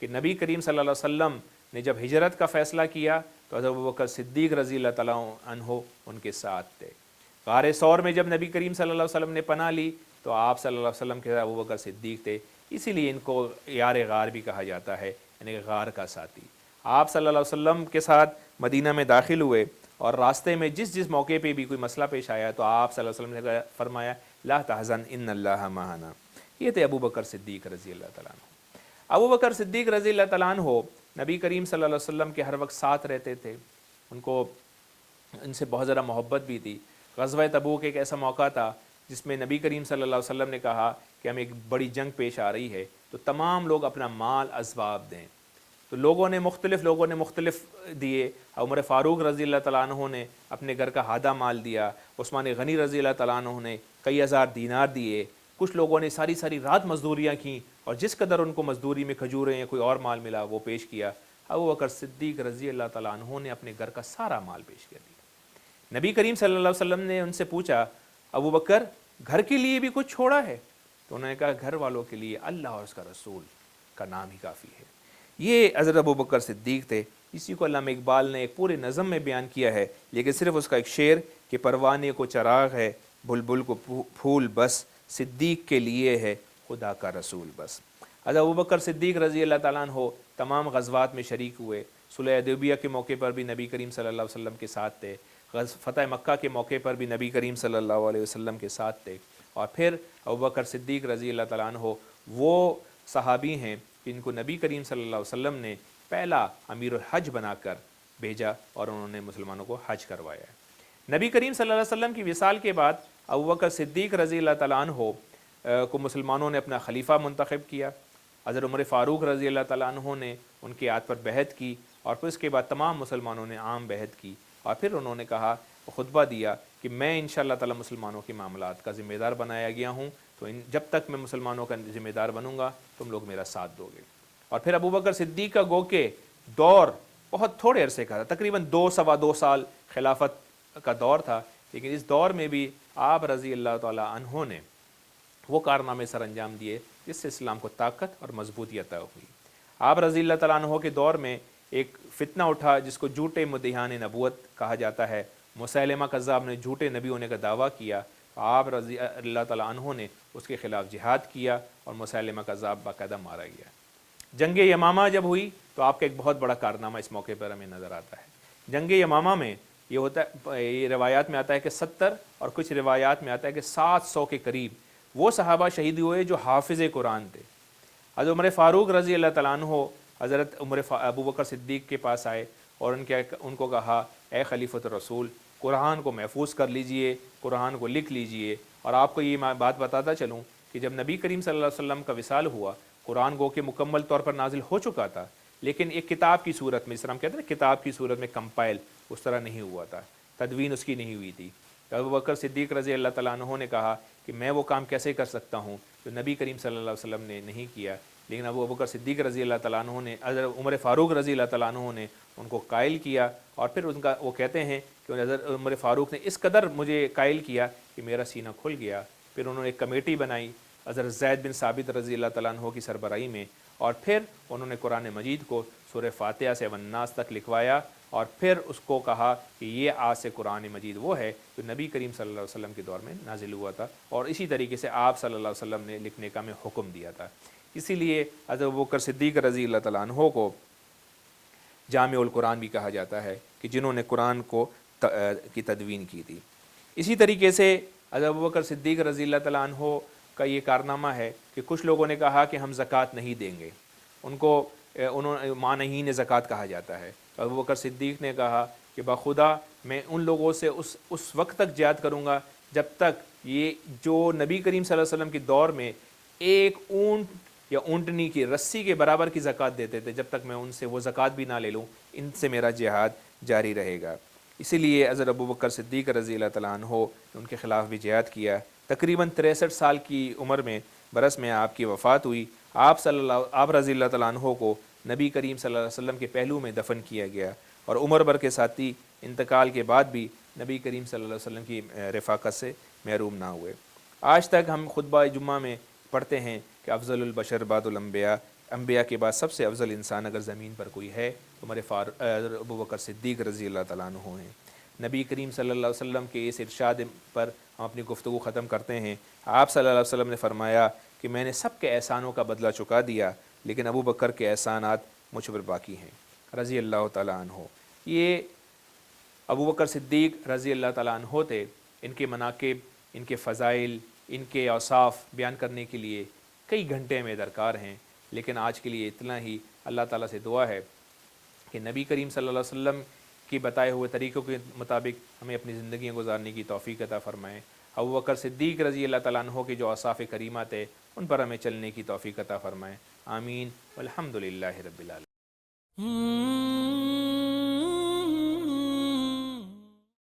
کہ نبی کریم صلی اللہ علیہ وسلم نے جب ہجرت کا فیصلہ کیا تو حضرت ابوبکر صدیق رضی اللہ تعالیٰ عنہ ان کے ساتھ تھے۔ غار ثور میں جب نبی کریم صلی اللہ علیہ وسلم نے پناہ لی تو آپ صلی اللہ علیہ وسلم کے ساتھ ابوبکر صدیق تھے، اسی لیے ان کو یار غار بھی کہا جاتا ہے، یعنی کہ غار کا ساتھی۔ آپ صلی اللہ علیہ وسلم کے ساتھ مدینہ میں داخل ہوئے اور راستے میں جس موقع پہ بھی کوئی مسئلہ پیش آیا تو آپ صلی اللہ علیہ وسلم نے فرمایا لا تحزن ان اللہ معنا۔ یہ تھے ابوبکر صدیق رضی اللہ تعالیٰ عنہ۔ ابوبکر صدیق رضی اللہ تعالیٰ عنہ نبی کریم صلی اللہ علیہ وسلم کے ہر وقت ساتھ رہتے تھے، ان سے بہت زیادہ محبت بھی تھی۔ غزوہ تبوک ایک ایسا موقع تھا جس میں نبی کریم صلی اللہ علیہ وسلم نے کہا کہ ہمیں ایک بڑی جنگ پیش آ رہی ہے تو تمام لوگ اپنا مال اسباب دیں، تو مختلف لوگوں نے مختلف دیے۔ عمر فاروق رضی اللہ تعالیٰ عنہ نے اپنے گھر کا آدھا مال دیا، عثمان غنی رضی اللہ تعالیٰ عنہ نے کئی ہزار دینار دیے، کچھ لوگوں نے ساری رات مزدوریاں کیں اور جس قدر ان کو مزدوری میں کھجوریں یا کوئی اور مال ملا وہ پیش کیا۔ ابوبکر صدیق رضی اللہ تعالیٰ عنہ نے اپنے گھر کا سارا مال پیش کر دیا۔ نبی کریم صلی اللہ علیہ وسلم نے ان سے پوچھا ابوبکر گھر کے لیے بھی کچھ چھوڑا ہے؟ تو انہوں نے کہا گھر والوں کے لیے اللہ اور اس کا رسول کا نام ہی کافی ہے۔ یہ حضرت ابوبکر صدیق تھے۔ اسی کو علامہ اقبال نے ایک پورے نظم میں بیان کیا ہے، لیکن صرف اس کا ایک شعر کہ پروانے کو چراغ ہے بلبل کو پھول بس، صدیق کے لیے ہے خدا کا رسول بس۔ حضرت ابوبکر صدیق رضی اللہ تعالیٰ عنہ تمام غزوات میں شریک ہوئے۔ صلح حدیبیہ کے موقع پر بھی نبی کریم صلی اللہ علیہ وسلم کے ساتھ تھے، فتح مکہ کے موقع پر بھی نبی کریم صلی اللہ علیہ وسلم کے ساتھ تھے۔ اور پھر ابوبکر صدیق رضی اللہ تعالیٰ عنہ وہ صحابی ہیں جن کو نبی کریم صلی اللہ علیہ وسلم نے پہلا امیر الحج بنا کر بھیجا اور انہوں نے مسلمانوں کو حج کروایا ہے۔ نبی کریم صلی اللہ علیہ وسلم کی وصال کے بعد ابوبکر صدیق رضی اللہ تعالیٰ عنہ کو مسلمانوں نے اپنا خلیفہ منتخب کیا۔ حضرت عمر فاروق رضی اللہ تعالیٰ عنہ نے ان کے ہاتھ پر بیعت کی اور پھر اس کے بعد تمام مسلمانوں نے عام بیعت کی اور پھر انہوں نے کہا، خطبہ دیا کہ میں انشاءاللہ تعالیٰ مسلمانوں کے معاملات کا ذمہ دار بنایا گیا ہوں، تو جب تک میں مسلمانوں کا ذمہ دار بنوں گا تم لوگ میرا ساتھ دو گے۔ اور پھر ابوبکر صدیق کا گو کہ دور بہت تھوڑے عرصے کا تھا، تقریباً 2 سال خلافت کا دور تھا، لیکن اس دور میں بھی آپ رضی اللہ تعالیٰ عنہ نے وہ کارنامے سر انجام دیے جس سے اسلام کو طاقت اور مضبوطی عطا ہوئی۔ آپ رضی اللہ تعالیٰ عنہ کے دور میں ایک فتنہ اٹھا جس کو جھوٹے مدعیان نبوت کہا جاتا ہے۔ مسیلمہ کذاب نے جھوٹے نبی ہونے کا دعویٰ کیا، آپ رضی اللہ تعالیٰ عنہ نے اس کے خلاف جہاد کیا اور مسیلمہ کذاب باقاعدہ مارا گیا۔ جنگ یمامہ جب ہوئی تو آپ کا ایک بہت بڑا کارنامہ اس موقع پر ہمیں نظر آتا ہے۔ جنگ یمامہ میں یہ ہوتا ہے، یہ روایات میں آتا ہے کہ 70 اور کچھ روایات میں آتا ہے کہ 700 کے قریب وہ صحابہ شہید ہوئے جو حافظ قرآن تھے۔ حضرت عمر فاروق رضی اللہ تعالیٰ عنہ حضرت ابوبکر صدیق کے پاس آئے اور ان کو کہا اے خلیفۃ الرسول، قرآن کو محفوظ کر لیجئے، قرآن کو لکھ لیجئے۔ اور آپ کو یہ بات بتاتا چلوں کہ جب نبی کریم صلی اللہ علیہ وسلم کا وصال ہوا، قرآن گو کہ مکمل طور پر نازل ہو چکا تھا، لیکن ایک کتاب کی صورت میں، جس طرح ہم کہتے ہیں نا کتاب کی صورت میں کمپائل، اس طرح نہیں ہوا تھا، تدوین اس کی نہیں ہوئی تھی۔ ابوبکر صدیق رضی اللہ تعالیٰ عنہ نے کہا کہ میں وہ کام کیسے کر سکتا ہوں جو نبی کریم صلی اللہ علیہ وسلم نے نہیں کیا، لیکن ابوبکر صدیق رضی اللہ تعالیٰ عنہ نے، حضرت عمر فاروق رضی اللہ تعالیٰ عنہ نے ان کو قائل کیا اور پھر ان کا وہ کہتے ہیں کہ حضرت عمر فاروق نے اس قدر مجھے قائل کیا کہ میرا سینہ کھل گیا۔ پھر انہوں نے ایک کمیٹی بنائی حضرت زید بن ثابت رضی اللہ تعالیٰ عنہ کی سربراہی میں، اور پھر انہوں نے قرآن مجید کو سورہ فاتحہ سے والناس تک لکھوایا اور پھر اس کو کہا کہ یہ آج سے قرآن مجید وہ ہے جو نبی کریم صلی اللہ علیہ وسلم کے دور میں نازل ہوا تھا، اور اسی طریقے سے آپ صلی اللہ علیہ وسلم نے لکھنے کا ہمیں حکم دیا تھا۔ اسی لیے حضرت ابوبکر صدیق رضی اللہ تعالیٰ عنہ کو جامع القرآن بھی کہا جاتا ہے کہ جنہوں نے قرآن کی تدوین کی تھی۔ اسی طریقے سے حضرت ابوبکر صدیق رضی اللہ تعالیٰ عنہ کا یہ کارنامہ ہے کہ کچھ لوگوں نے کہا کہ ہم زکوٰۃ نہیں دیں گے، انہوں مانعین زکوٰۃ کہا جاتا ہے۔ ابوبکر صدیق نے کہا کہ بخدا میں ان لوگوں سے اس وقت تک جہاد کروں گا جب تک یہ جو نبی کریم صلی اللہ علیہ وسلم کے دور میں ایک اونٹ یا اونٹنی کی رسی کے برابر کی زکوٰۃ دیتے تھے، جب تک میں ان سے وہ زکوٰۃ بھی نہ لے لوں، ان سے میرا جہاد جاری رہے گا۔ اسی لیے حضرت ابوبکر صدیق رضی اللہ تعالیٰ عنہ نے ان کے خلاف بھی جہاد کیا۔ تقریباً 63 سال کی عمر میں برس میں آپ کی وفات ہوئی۔ آپ رضی اللہ تعالیٰ عنہ کو نبی کریم صلی اللہ علیہ وسلم کے پہلو میں دفن کیا گیا، اور عمر بھر کے ساتھی انتقال کے بعد بھی نبی کریم صلی اللہ علیہ وسلم کی رفاقت سے محروم نہ ہوئے۔ آج تک ہم خطبہ جمعہ میں پڑھتے ہیں کہ افضل البشر بعد الانبیاء انبیاء کے بعد سب سے افضل انسان اگر زمین پر کوئی ہے تو ہمارے ابو بکر صدیق رضی اللہ تعالیٰ عنہ ہیں۔ نبی کریم صلی اللہ علیہ وسلم کے اس ارشاد پر ہم اپنی گفتگو ختم کرتے ہیں۔ آپ صلی اللہ علیہ وسلم نے فرمایا کہ میں نے سب کے احسانوں کا بدلہ چکا دیا لیکن ابو بکر کے احسانات مجھ پر باقی ہیں رضی اللہ تعالیٰ عنہ۔ یہ ابو بکر صدیق رضی اللہ تعالیٰ عنہ تھے۔ ان کے مناقب، ان کے فضائل، ان کے اوصاف بیان کرنے کے لیے کئی گھنٹے میں درکار ہیں، لیکن آج کے لیے اتنا ہی۔ اللہ تعالیٰ سے دعا ہے کہ نبی کریم صلی اللہ علیہ وسلم کی بتائے ہوئے طریقوں کے مطابق ہمیں اپنی زندگیاں گزارنے کی توفیق عطا فرمائیں۔ ابو بکر صدیق رضی اللہ تعالیٰ عنہ کے جو اوصاف کریمات ہے ان پر ہمیں چلنے کی توفیق عطا فرمائیں۔ آمین والحمد للہ رب العالمین۔